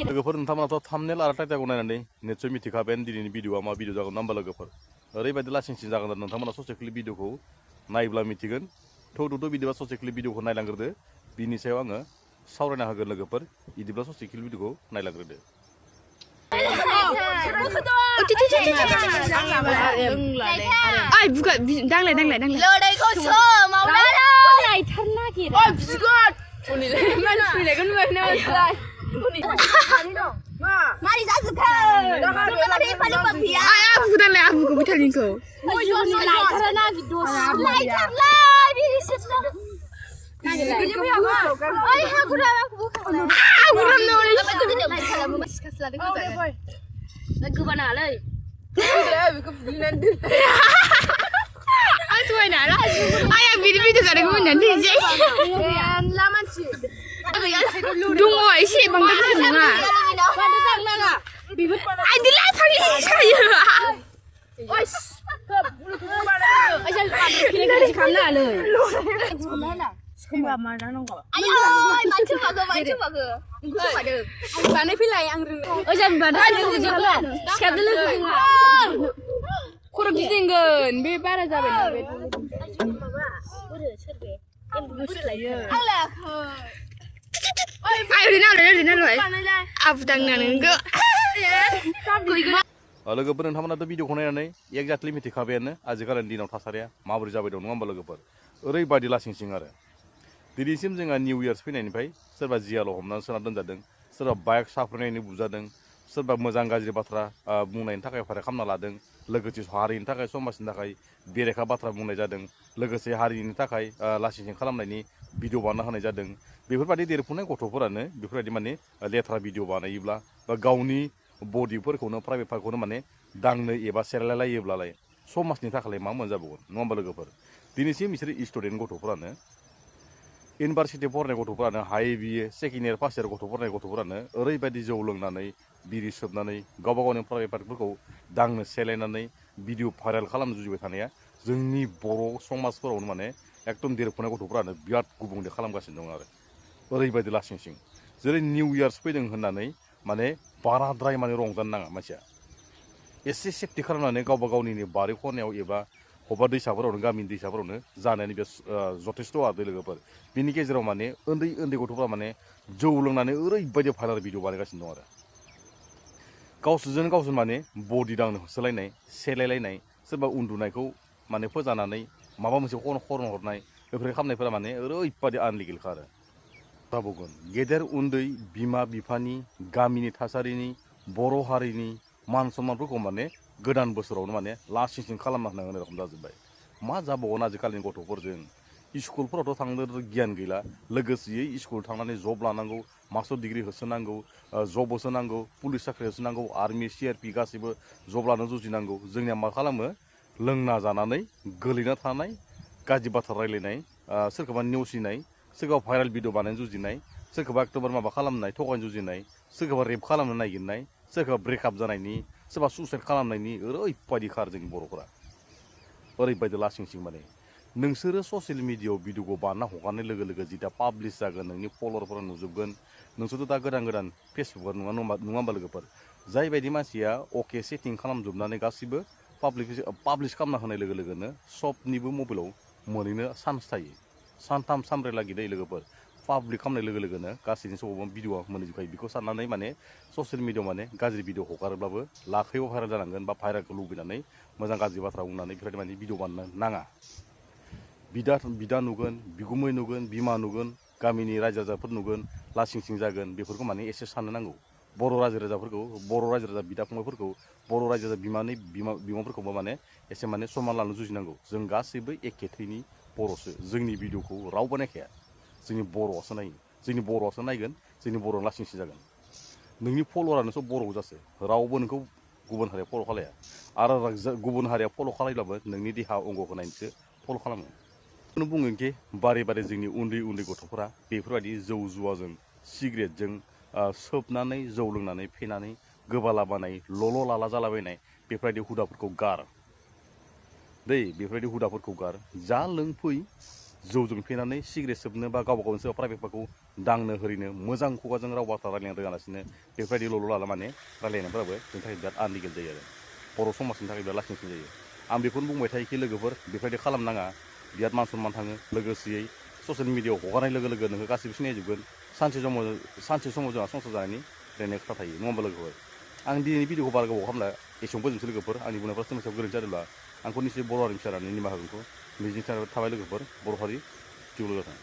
लोगोफोर नोंथांमोनाथ' थाम्बनेल आरो टाइटेलखौ नायनानै निस्सय मिथिखाबाय दिनैनि भिडिअआ मा भिडिअ जागोन होमबा लोगोफोर ओरैबायदि लासिंसिं जागोन आरो नोंथांमोना ससे क्लिप भिडिअखौ नायब्ला मिथिगोन थौदुदु बिदिबा ससे क्लिप भिडिअखौ नायलांग्रोदो बिनि सायाव आङो सावरायना होगोन लोगोफोर बिदिब्ला ससे क्लिप भिडिअखौ नायलांग्रोदो Mari saksikan. Aku dan aku kebetulan kau. Karena gitu. Lah, birisip lah. Ay, aku dah aku bukan. Aku dah nulis. Lagu mana lagi? Aku mana lah? Ayah video ada kau nanti je. Lama sih. Dungo isi bangga sana. Adilah tadi saya. Ayo, macam baga. Mana pilih yang jangan bandar. Sekarang dulu. Kurang bisingkan. Bebas aja benar. Ayo dinner. Aku tangan enggak. लोगोफोर नोंथांमोनाथ' भिडिअखौ नायनानै exactly मिथिखाबायानो आजिखालिनि दिनाव थासारिया माबोरै जाबाय दं नङा होमबा लोगोफोर ओरैबायदि लासिंसिं आरो दिनैसिम जोंहा निउ इयार्स फैनायनिफ्राय सोरबा जियाल' हमनानै सोना दोनजादों सोरबा बाइक साफ्रेनायनि बुजादों सोरबा मोजां गाज्रि बाथ्रा बुंनायनि थाखाय फाराग खालामना लादों लोगोसे हारिनि थाखाय समाजनि थाखाय बेरेखा बाथ्रा बुंनाय जादों लोगोसे हारिनि थाखाय लासिंसिं खालामनायनि भिडिअ बानायना होनाय जादों बेफोरबायदि देरफुनाय गथ'फोरानो बेफोरबायदि माने लेथ्रा भिडिअ बानायोब्ला बा गावनि बडिफोरखौनो प्राइभेट पार्टखौनो माने दांनो एबा सेरलायलायोब्लालाय समाजनि थाखाय मा मोनजाबावगोन नङा होमबा लोगोफोर दिनैसिम बिसोर स्टुडेन्ट गथ'फोरानो इउनिभार्सिटि फरायनाय गथ'फोरानो हाइ बिए सेकेन्ड इयार फार्स्ट इयार फरायनाय गथ'फोरानो ओरैबायदि जौ लोंनानै बिरि सोबनानै गावबा गावनि प्राइभेट पार्टफोरखौ दांनो सेलायनानै भिडिअ भाइरेल खालामनो जुजिबाय थानाया जोंनि बर' समाजफोरावनो माने एकदम देरफुनाय गथ'फोरानो बिराद गुबुंले खालामगासिनो दं आरो ओरैबायदि लासिंसिं जेरै निउ इयार्स फैदों होननानै माने बाराद्राय माने रंजानो नाङा मानसिया एसे सेफटि खालामनानै गावबा गावनिनो बारि खनायाव एबा बबेबा दैसाफोरावनो गामिनि दैसाफोरावनो जानायनि बे जथेस्थ' आरो लोगोफोर बिनि गेजेराव माने उन्दै गथ'फोरा माने जौ लोंनानै ओरैबायदि भाइरेल भिडिअ बानायगासिनो दं आरो गावसोरजों माने बडि दांनो होसोलायनाय सेलायलायनाय सोरबा उन्दुनायखौ माने फोजानानै माबा मोनसे खरन हरनाय बेफोर खालामनायफोरा माने ओरैबायदि आनलिगेलखा आरो जाबावगोन गेदेर उन्दै बिमा बिफानि गामिनि थासारिनि बर' हारिनि मान सन्मानफोरखौ माने गोदान बोसोरावनो माने लासिंसिं खालामना होनांगोन एरखम जाजोब्बाय मा जाबावगोन आजिखालिनि गथ'फोरजों स्कुलफोरावथ' थांनो गियान गैला लोगोसेयै स्कुल थांनानै जब लानांगौ मास्टार डिग्रि होसोनांगौ जब होसोनांगौ पुलिस साख्रि होसोनांगौ आर्मि CRP गासैबो जब लानो जुजिनांगौ जोंनिया मा खालामो लोंना जानानै गोलैना थानाय गाज्रि बाथ्रा रायलायनाय सोरखौबा नेवसिनाय सोरखौबा भाइरेल भिडिअ बानायनो जुजिनाय सोरखौबा एकदम माबा खालामनाय थगायनो जुजिनाय सोरखौबा रेप खालामनो नागिरनाय सोरखौबा ब्रेकआप जानायनि सोरबा सुसाइड खालामनायनि ओरैबायदि खार जोंनि बर'फोरा ओरैबायदि लासिंसिं माने नोंसोरो ससियेल मिडियायाव भिडिअखौ बानायना हगारनाय लोगो लोगो जिथा पाब्लिस जागोन नोंनि फल'वारफोरा नुजोबगोन नोंसोरथ' दा गोदान फेसबुकआव नङा होमबा लोगोफोर जायबायदि मानसिया अके सेटिं खालामजोबनानै गासिबो पाब्लिस खालामना होनाय लोगो लोगोनो सबनिबो मबाइलाव मोनहैनो चान्स थायो सानथाम सानब्रै लागि दै लोगोफोर पाब्लिक खालामनाय लोगो लोगोनो गासैनि समावबो भिडिअआ मोनहैजोबखायो बेखौ साननानै माने ससियेल मिडियायाव माने गाज्रि भिडिअ हगारोब्लाबो लाखैयाव भाइरेल जानांगोन बा भाइरेलखौ लुबैनानै मोजां गाज्रि बाथ्रा बुंनानै बेफोरबायदि माने भिडिअ बानायनो नाङा बिदा नुगोन बिगुमै नुगोन बिमा नुगोन गामिनि रायजो राजाफोर नुगोन लासिंसिं जागोन बेफोरखौ माने एसे साननो नांगौ बर' रायजो राजा बिदा फंबायफोरखौ बर' रायजो राजा बिमाफोरखौबो माने एसे माने सनमान लानो जुजिनांगौ जों गासैबो एखे थैनि बर'सो जोंनि भिडिअखौ रावबो नायखाया जोंनि बर'आसो नायो जोंनि बर'आसो नायगोन जोंनि बर' लासिंसिं जागोन नोंनि फल'वारानो सब बर' जासो रावबो नोंखौ गुबुन हारिया फल' खालाया आरो गुबुन हारिया फल' खालायब्लाबो नोंनि देहा अंगखौ नायनोसो फल' खालामो बेखौनो बुङोखि बारे जोंनि उन्दै गथ'फोरा बेफोरबायदि जौ जुवाजों सिगारेटजों सोबनानै जौ लोंनानै फेनानै गोबालाबानाय ल' लाला जालाबायनाय बेफोरबायदि हुदाफोरखौ गार दै बेफोरबायदि हुदाफोरखौ गार जा लोंफै जौजों फेनानै सिगारेट सोबनो बा गावबा गावनि सोरबा प्राइभेट पार्टखौ दांनो होरिनो मोजां खुगाजों राव बाथ्रा रायलायनो रोङालासिनो बेफोरबायदि ल'ल' लाला माने रायलायनायफोराबो जोंनि थाखाय बिराद आनलिगेल जायो आरो बर' समाजनि थाखाय बिराद लासिंसिं जायो आं बेखौनो बुंबाय थायोखि लोगोफोर बेफोरबायदि खालामनाङा बिराद मान सनमान थाङो लोगोसेयै ससियेल मिडियाआव हगारनाय लोगो लोगो नोङो गासिबो सिनायजोबगोन सानसे समाव जोंहा संसार जानायनि रायनाय खोथा थायो नङा होमबा लोगोफोर आं दिनैनि भिडिअखौ बारा गोबाव खालामला एसेयावनो फोजोबसै लोगोफोर आंनि बुंनायफ्रा सोरबा सोरबा गोरोन्थि जादोंब्ला आंखौ निश्चय बर' हारिनि फिसानानै निमाहा होगोनखौ मिजिं थाबाय लोगोफोर बर' हारि जिउ लोगोफोर